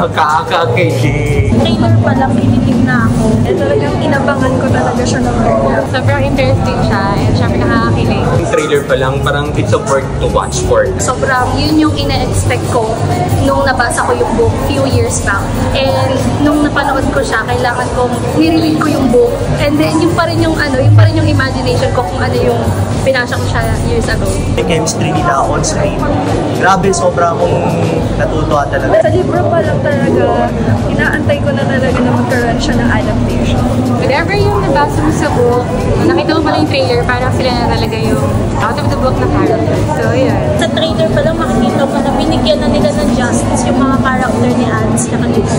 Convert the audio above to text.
Nakakakilig. Trailer pa lang, kinilig na ako. Eh, talagang inabangan ko talaga siya ng ganyan. Sobrang interesting siya and syempre nakakakilig. Yung trailer pa lang, parang it's a work to watch for. Sobrang yun yung ina-expect ko nung nabasa ko yung book few years back. And nung napanood ko siya, kailangan kong nirelate ko yung book. And then yung pa rin yung imagination ko kung ano yung pinasya ko siya years ago. Yung chemistry nila on screen. Grabe, sobrang akong natutuwa talaga. Sa libro pa lang talaga, inaantay ko na talaga na magkaroon siya ng adaptation. Whenever yung nabasa mo sa book, nakita mo pala yung trailer, parang sila na talaga yung out of the book na character. So, yun. Sa trailer pa lang makikita mo na binigyan na nila ng justice yung mga character ni Alex na kanina.